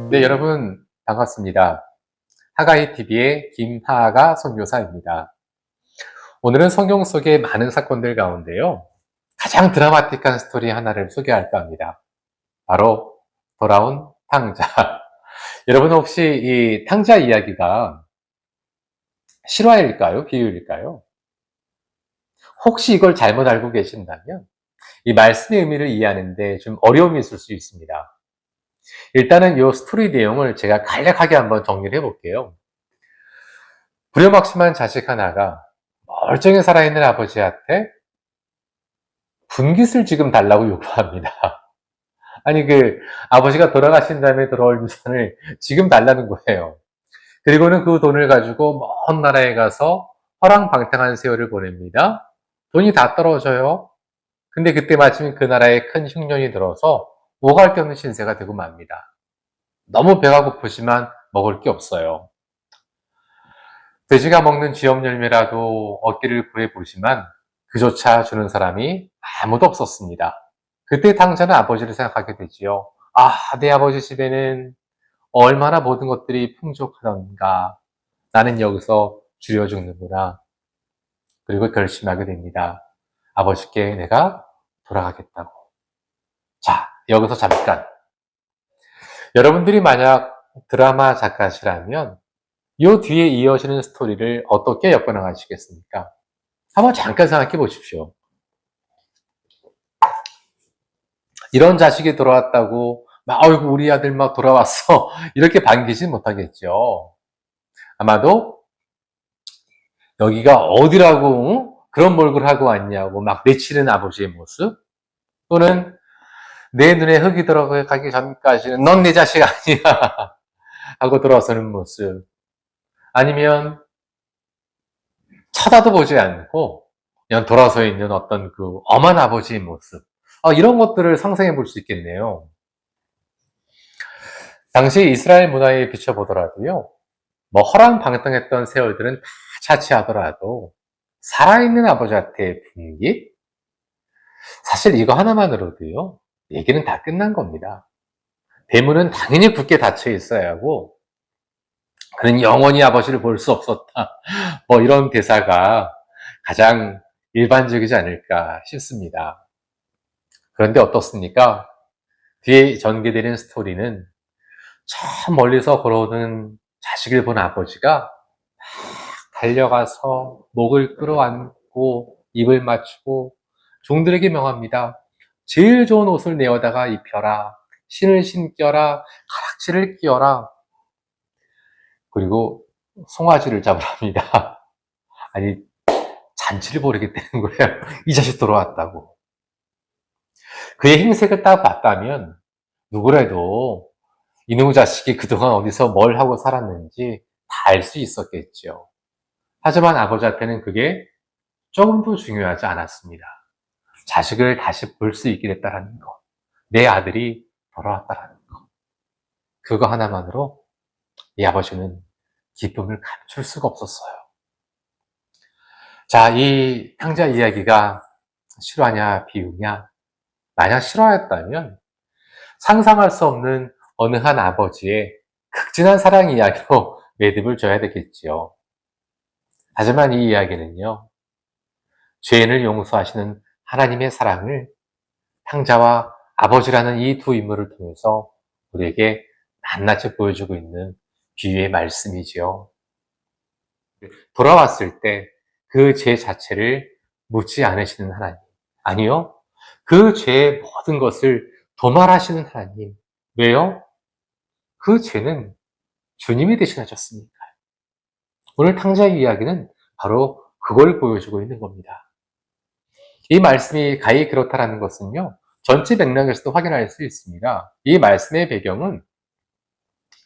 네, 여러분 반갑습니다. 하가이TV의 김하가 선교사입니다. 오늘은 성경 속의 많은 사건들 가운데요, 가장 드라마틱한 스토리 하나를 소개할까 합니다. 바로 돌아온 탕자. 여러분 혹시 이 탕자 이야기가 실화일까요? 비유일까요? 혹시 이걸 잘못 알고 계신다면 이 말씀의 의미를 이해하는데 좀 어려움이 있을 수 있습니다. 일단은 이 스토리 내용을 제가 간략하게 한번 정리를 해볼게요. 부려막심한 자식 하나가 멀쩡히 살아있는 아버지한테 분깃을 지금 달라고 요구합니다. 아니, 아버지가 돌아가신 다음에 돌아올 유산을 지금 달라는 거예요. 그리고는 그 돈을 가지고 먼 나라에 가서 허랑방탕한 세월을 보냅니다. 돈이 다 떨어져요. 근데 그때 마침 그 나라에 큰 흉년이 들어서 오갈 데 없는 신세가 되고 맙니다. 너무 배가 고프지만 먹을 게 없어요. 돼지가 먹는 쥐염 열매라도 얻기를 구해보지만 그조차 주는 사람이 아무도 없었습니다. 그때 당자는 아버지를 생각하게 되지요. 아, 내 아버지 집에는 얼마나 모든 것들이 풍족하던가. 나는 여기서 줄여 죽는구나. 그리고 결심하게 됩니다. 아버지께 내가 돌아가겠다고. 자, 여기서 잠깐. 여러분들이 만약 드라마 작가시라면 이 뒤에 이어지는 스토리를 어떻게 엮어나가시겠습니까? 한번 잠깐 생각해 보십시오. 이런 자식이 돌아왔다고 막 아이고 우리 아들 막 돌아왔어 이렇게 반기진 못하겠죠. 아마도 여기가 어디라고 그런 몰골 하고 왔냐고 막 내치는 아버지의 모습, 또는 내 눈에 흙이 들어가기 전까지는 넌 내 자식 아니야 하고 돌아서는 모습, 아니면 쳐다도 보지 않고 그냥 돌아서 있는 어떤 그 엄한 아버지의 모습, 이런 것들을 상상해 볼 수 있겠네요. 당시 이스라엘 문화에 비춰보더라도요, 뭐 허랑방탕했던 세월들은 다 차치하더라도 살아있는 아버지한테 분깃? 사실 이거 하나만으로도요, 얘기는 다 끝난 겁니다. 대문은 당연히 굳게 닫혀 있어야 하고, 그는 영원히 아버지를 볼 수 없었다. 뭐 이런 대사가 가장 일반적이지 않을까 싶습니다. 그런데 어떻습니까? 뒤에 전개되는 스토리는 저 멀리서 걸어오는 자식을 본 아버지가 달려가서 목을 끌어안고 입을 맞추고 종들에게 명합니다. 제일 좋은 옷을 내어다가 입혀라. 신을 신겨라. 가락지를 끼워라. 그리고 송아지를 잡으랍니다. 아니, 잔치를 벌이겠다는 거예요. 이 자식 돌아왔다고. 그의 행색을 딱 봤다면 누구라도 이놈의 자식이 그동안 어디서 뭘 하고 살았는지 다 알 수 있었겠죠. 하지만 아버지한테는 그게 조금도 중요하지 않았습니다. 자식을 다시 볼 수 있게 됐다는 거. 내 아들이 돌아왔다는 거. 그거 하나만으로 이 아버지는 기쁨을 감출 수가 없었어요. 자, 이 탕자 이야기가 실화냐 비유냐? 만약 실화였다면 상상할 수 없는 어느 한 아버지의 극진한 사랑 이야기로 매듭을 줘야 되겠지요. 하지만 이 이야기는요, 죄인을 용서하시는 하나님의 사랑을 탕자와 아버지라는 이 두 인물을 통해서 우리에게 낱낱이 보여주고 있는 비유의 말씀이지요. 돌아왔을 때 그 죄 자체를 묻지 않으시는 하나님. 아니요. 그 죄의 모든 것을 도말하시는 하나님. 왜요? 그 죄는 주님이 대신하셨으니까요. 오늘 탕자의 이야기는 바로 그걸 보여주고 있는 겁니다. 이 말씀이 가히 그렇다라는 것은요, 전체 맥락에서도 확인할 수 있습니다. 이 말씀의 배경은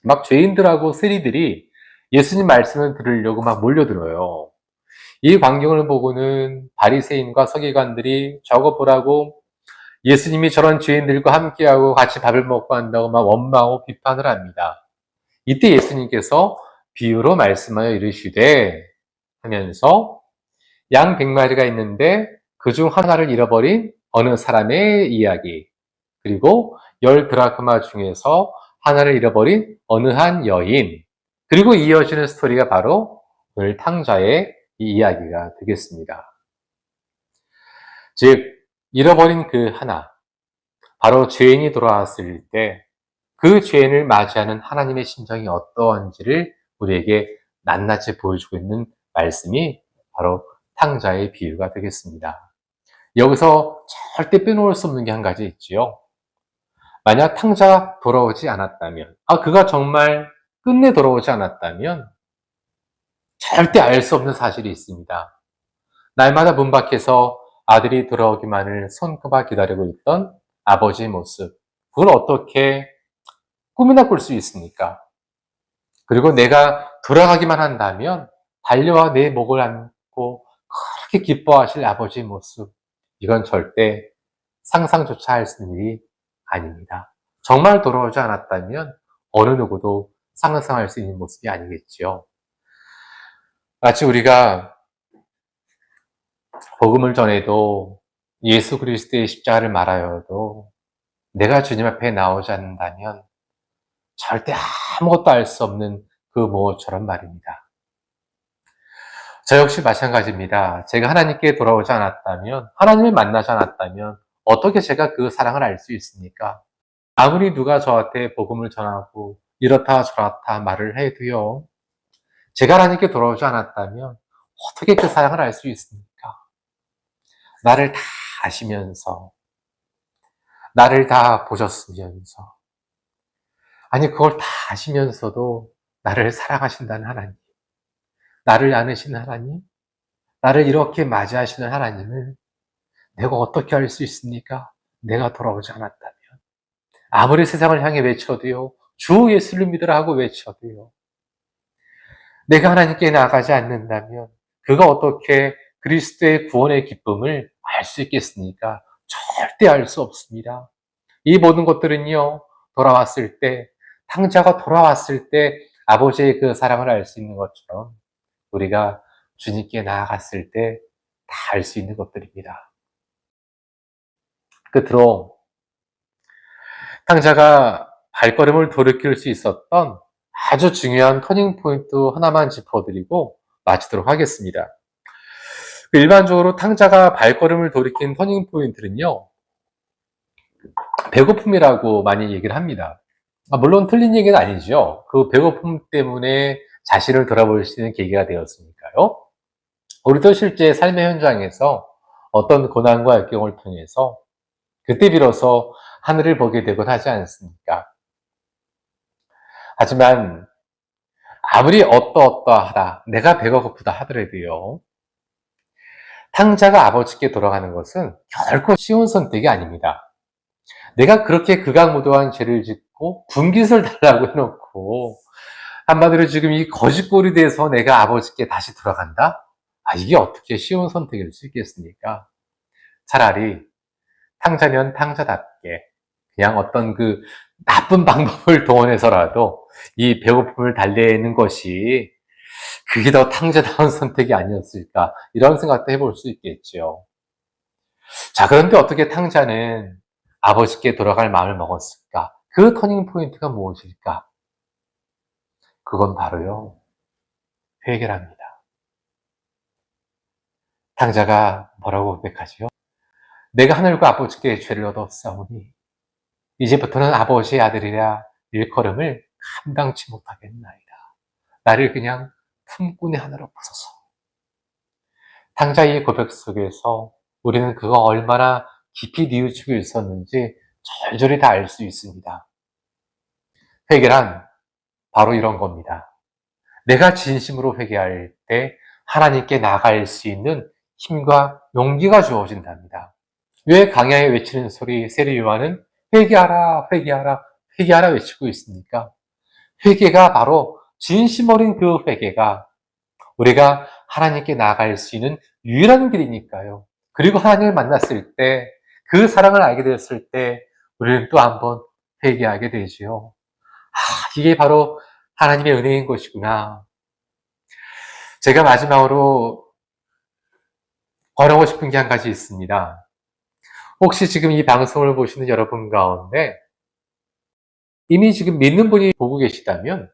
막 죄인들하고 세리들이 예수님 말씀을 들으려고 막 몰려들어요. 이 광경을 보고는 바리새인과 서기관들이 저거 보라고 예수님이 저런 죄인들과 함께하고 같이 밥을 먹고 한다고 막 원망하고 비판을 합니다. 이때 예수님께서 비유로 말씀하여 이르시되 하면서 양 100마리가 있는데 그중 하나를 잃어버린 어느 사람의 이야기, 그리고 10 드라크마 중에서 하나를 잃어버린 어느 한 여인, 그리고 이어지는 스토리가 바로 오늘 탕자의 이 이야기가 되겠습니다. 즉, 잃어버린 그 하나, 바로 죄인이 돌아왔을 때 그 죄인을 맞이하는 하나님의 심정이 어떠한지를 우리에게 낱낱이 보여주고 있는 말씀이 바로 탕자의 비유가 되겠습니다. 여기서 절대 빼놓을 수 없는 게 한 가지 있지요. 만약 탕자가 돌아오지 않았다면, 그가 정말 끝내 돌아오지 않았다면 절대 알 수 없는 사실이 있습니다. 날마다 문 밖에서 아들이 돌아오기만을 손꼽아 기다리고 있던 아버지의 모습, 그걸 어떻게 꿈이나 꿀 수 있습니까? 그리고 내가 돌아가기만 한다면 달려와 내 목을 안고 그렇게 기뻐하실 아버지의 모습, 이건 절대 상상조차 할 수 있는 일이 아닙니다. 정말 돌아오지 않았다면 어느 누구도 상상할 수 있는 모습이 아니겠지요. 마치 우리가 복음을 전해도 예수 그리스도의 십자가를 말하여도 내가 주님 앞에 나오지 않는다면 절대 아무것도 알 수 없는 그 모호처럼 말입니다. 저 역시 마찬가지입니다. 제가 하나님께 돌아오지 않았다면, 하나님을 만나지 않았다면 어떻게 제가 그 사랑을 알 수 있습니까? 아무리 누가 저한테 복음을 전하고 이렇다 저렇다 말을 해도요, 제가 하나님께 돌아오지 않았다면 어떻게 그 사랑을 알 수 있습니까? 나를 다 아시면서, 나를 다 보셨으면서, 아니 그걸 다 아시면서도 나를 사랑하신다는 하나님, 나를 아시는 하나님, 나를 이렇게 맞이하시는 하나님을 내가 어떻게 알 수 있습니까? 내가 돌아오지 않았다면. 아무리 세상을 향해 외쳐도요, 주 예수를 믿으라 하고 외쳐도요, 내가 하나님께 나아가지 않는다면 그가 어떻게 그리스도의 구원의 기쁨을 알 수 있겠습니까? 절대 알 수 없습니다. 이 모든 것들은요, 돌아왔을 때, 탕자가 돌아왔을 때 아버지의 그 사랑을 알 수 있는 것처럼 우리가 주님께 나아갔을 때 다 알 수 있는 것들입니다. 끝으로 탕자가 발걸음을 돌이킬 수 있었던 아주 중요한 터닝 포인트 하나만 짚어드리고 마치도록 하겠습니다. 일반적으로 탕자가 발걸음을 돌이킨 터닝 포인트는요, 배고픔이라고 많이 얘기를 합니다. 물론 틀린 얘기는 아니죠. 그 배고픔 때문에 자신을 돌아볼 수 있는 계기가 되었으니까요. 우리도 실제 삶의 현장에서 어떤 고난과 역경을 통해서 그때 비로소 하늘을 보게 되곤 하지 않습니까? 하지만 아무리 어떠하다, 내가 배가 고프다 하더라도요, 탕자가 아버지께 돌아가는 것은 결코 쉬운 선택이 아닙니다. 내가 그렇게 극악무도한 죄를 짓고 분깃을 달라고 해놓고 한마디로 지금 이 거짓골이 돼서 내가 아버지께 다시 돌아간다? 이게 어떻게 쉬운 선택일 수 있겠습니까? 차라리 탕자면 탕자답게 그냥 어떤 그 나쁜 방법을 동원해서라도 이 배고픔을 달래는 것이 그게 더 탕자다운 선택이 아니었을까, 이런 생각도 해볼 수 있겠죠. 자, 그런데 어떻게 탕자는 아버지께 돌아갈 마음을 먹었을까? 그 터닝 포인트가 무엇일까? 그건 바로요, 회개랍니다. 탕자가 뭐라고 고백하지요? 내가 하늘과 아버지께 죄를 얻었사오니 이제부터는 아버지의 아들이라 일컬음을 감당치 못하겠나이다. 나를 그냥 품꾼의 하나로 보소서. 탕자의 고백 속에서 우리는 그가 얼마나 깊이 뉘우치고 있었는지 절절히 다 알 수 있습니다. 회개란 바로 이런 겁니다. 내가 진심으로 회개할 때 하나님께 나갈 수 있는 힘과 용기가 주어진답니다. 왜 강야에 외치는 소리 세례 요한은 회개하라, 회개하라, 회개하라 외치고 있습니까? 회개가 바로 진심 어린 그 회개가 우리가 하나님께 나아갈 수 있는 유일한 길이니까요. 그리고 하나님을 만났을 때, 그 사랑을 알게 되었을 때 우리는 또 한번 회개하게 되지요. 이게 바로 하나님의 은혜인 것이구나. 제가 마지막으로 권하고 싶은 게 한 가지 있습니다. 혹시 지금 이 방송을 보시는 여러분 가운데 이미 지금 믿는 분이 보고 계시다면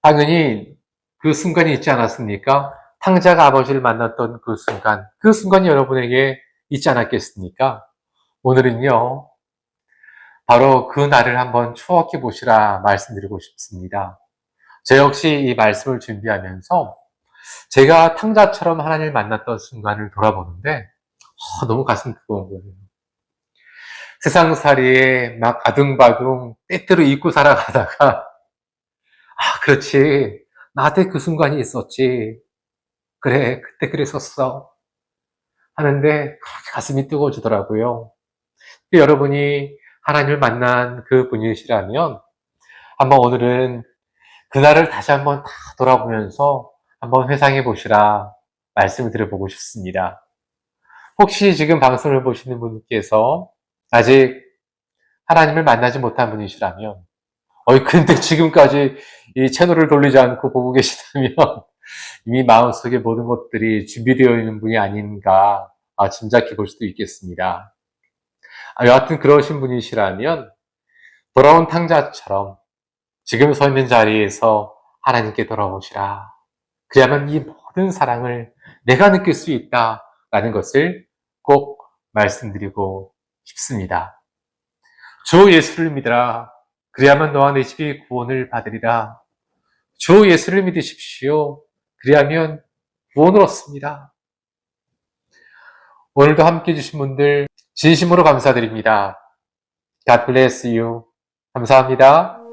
당연히 그 순간이 있지 않았습니까? 탕자가 아버지를 만났던 그 순간이 여러분에게 있지 않았겠습니까? 오늘은요, 바로 그 날을 한번 추억해 보시라 말씀드리고 싶습니다. 저 역시 이 말씀을 준비하면서 제가 탕자처럼 하나님을 만났던 순간을 돌아보는데 너무 가슴 뜨거운 거예요. 세상살이에 막 아둥바둥 때때로 잊고 살아가다가 그렇지. 나한테 그 순간이 있었지. 그래, 그때 그랬었어. 하는데 그렇게 가슴이 뜨거워지더라고요. 여러분이 하나님을 만난 그 분이시라면 한번 오늘은 그날을 다시 한번 다 돌아보면서 한번 회상해 보시라 말씀을 드려보고 싶습니다. 혹시 지금 방송을 보시는 분께서 아직 하나님을 만나지 못한 분이시라면 근데 지금까지 이 채널을 돌리지 않고 보고 계시다면 이미 마음속에 모든 것들이 준비되어 있는 분이 아닌가 짐작해 볼 수도 있겠습니다. 여하튼 그러신 분이시라면 돌아온 탕자처럼 지금 서 있는 자리에서 하나님께 돌아오시라. 그래야만 이 모든 사랑을 내가 느낄 수 있다라는 것을 꼭 말씀드리고 싶습니다. 주 예수를 믿으라. 그래야만 너와 내 집이 구원을 받으리라. 주 예수를 믿으십시오. 그리하면 구원을 얻습니다. 오늘도 함께 해주신 분들 진심으로 감사드립니다. God bless you. 감사합니다.